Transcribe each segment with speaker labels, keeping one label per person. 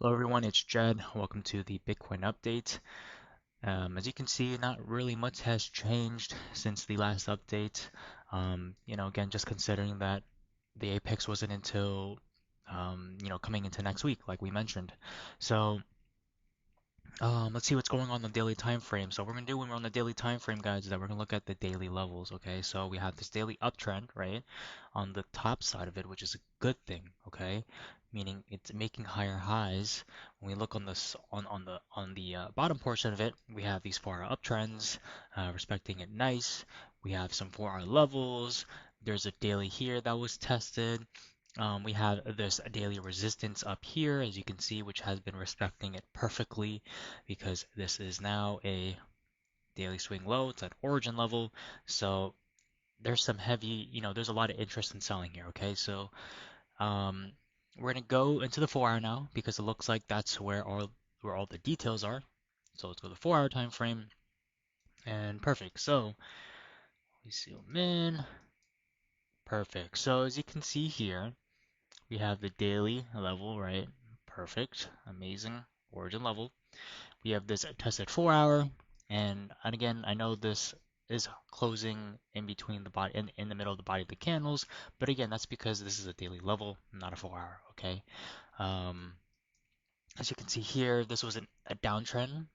Speaker 1: Hello everyone, it's Jed. Welcome to the Bitcoin update. As you can see, not really much has changed since the last update. Again, just considering that the apex wasn't until coming into next week, like we mentioned. So let's see what's going on the daily time frame. So what we're gonna do when we're on the daily time frame, guys, is that we're gonna look at the daily levels. Okay, so we have this daily uptrend, right, on the top side of it, which is a good thing. Okay, meaning it's making higher highs. When we look on this on the bottom portion of it, we have these 4-hour uptrends, respecting it nice. We have some 4-hour levels. There's a daily here that was tested. We have this daily resistance up here, as you can see, which has been respecting it perfectly because this is now a daily swing low. It's at origin level. So there's some heavy, there's a lot of interest in selling here. Okay, so um, we're gonna go into the 4-hour now because it looks like that's where all the details are. So let's go to the 4-hour time frame and perfect. So we zoom in. Perfect. So as you can see here, we have the daily level, right? Perfect. Amazing. Origin level. We have this tested 4-hour, and again, I know this is closing in between the body in the middle of the body of the candles, but again, that's because this is a daily level, not a 4-hour. Okay. Um, as you can see here, this was a downtrend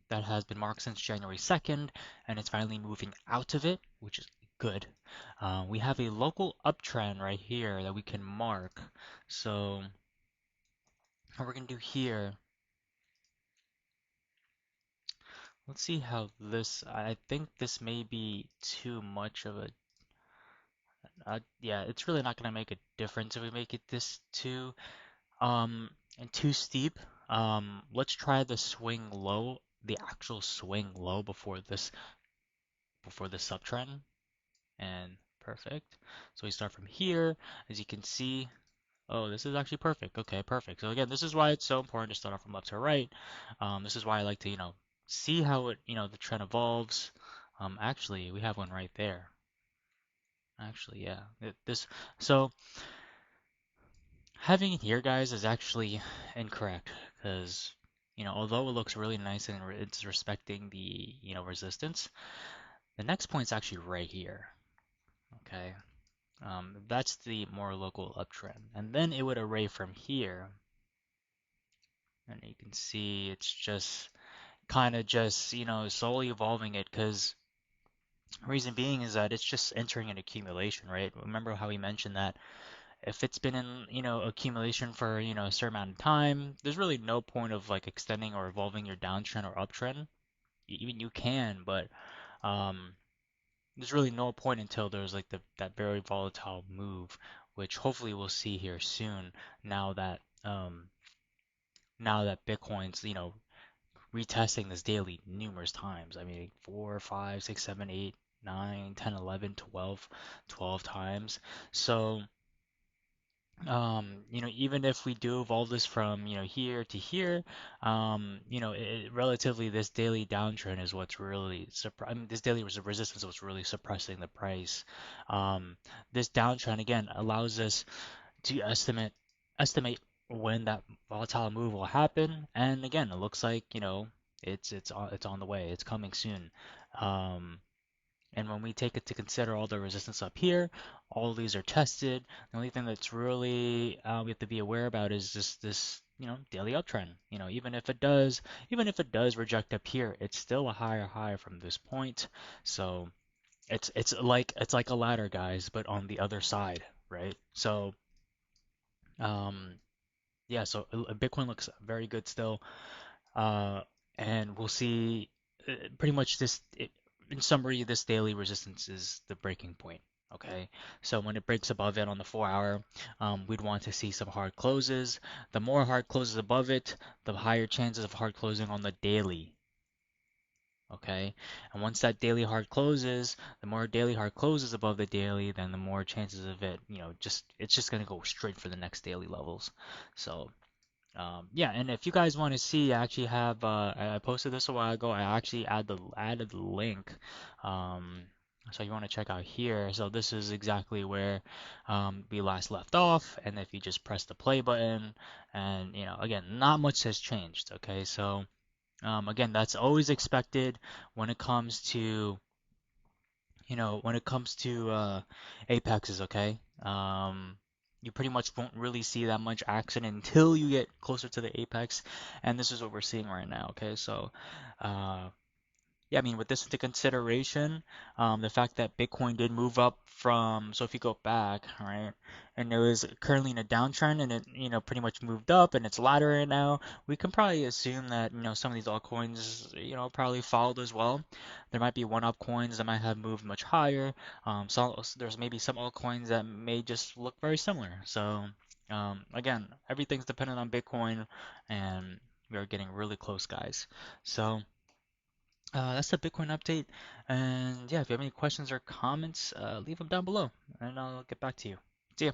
Speaker 1: that has been marked since January 2nd, and it's finally moving out of it, which is good. We have a local uptrend right here that we can mark. So what we're gonna do here, let's see how this, I think this may be too much of a, yeah, it's really not gonna make a difference if we make it this too, um, and too steep. Let's try the swing low, the actual swing low before this subtrend, and perfect. So we start from here, as you can see. Oh, this is actually perfect. Okay, perfect. So again, this is why it's so important to start off from left to right. This is why I like to, see how the trend evolves. Actually, we have one right there. Actually, yeah. So having it here, guys, is actually incorrect because, although it looks really nice and it's respecting the, resistance, the next point's actually right here. Okay. That's the more local uptrend. And then it would array from here. And you can see it's just kind of just, slowly evolving it because reason being is that it's just entering an accumulation, right? Remember how we mentioned that if it's been in, accumulation for, a certain amount of time, there's really no point of like extending or evolving your downtrend or uptrend. Even you can, but um, there's really no point until there's like that very volatile move, which hopefully we'll see here soon now that Bitcoin's, retesting this daily numerous times. I mean, 4, 5, 6, 7, 8, 9, 10, 11, 12, 12 times. So, even if we do evolve this from, here to here, relatively this daily downtrend is what's really, I mean, this daily resistance is what's really suppressing the price. Um, this downtrend, again, allows us to estimate when that volatile move will happen. And again, it looks like, it's on the way. It's coming soon. Um, and when we take it to consider all the resistance up here, all of these are tested. The only thing that's really we have to be aware about is just this, daily uptrend. Even if it does reject up here, it's still a higher high from this point. So it's like a ladder, guys, but on the other side, right? So um, yeah, so Bitcoin looks very good still. Uh, and we'll see pretty much in summary, this daily resistance is the breaking point. Okay, so when it breaks above it on the 4-hour, we'd want to see some hard closes. The more hard closes above it, the higher chances of hard closing on the daily. Okay, and once that daily hard closes, the more daily hard closes above the daily, then the more chances of it, it's just gonna go straight for the next daily levels. So yeah, and if you guys want to see, I actually have I posted this a while ago. I actually added the link. Um, So you want to check out here. So this is exactly where we last left off. And if you just press the play button, and again, not much has changed. Okay, so again, that's always expected when it comes to apexes. Okay, you pretty much won't really see that much action until you get closer to the apex, and this is what we're seeing right now. Okay, so. Uh, yeah, I mean, with this into consideration, the fact that Bitcoin did move up from, so if you go back, right, and it was currently in a downtrend and it, pretty much moved up and it's laddering now, we can probably assume that, some of these altcoins, probably followed as well. There might be one-up coins that might have moved much higher. There's maybe some altcoins that may just look very similar. So, again, everything's dependent on Bitcoin and we are getting really close, guys. So, that's the Bitcoin update. And yeah, if you have any questions or comments, leave them down below and I'll get back to you. See ya.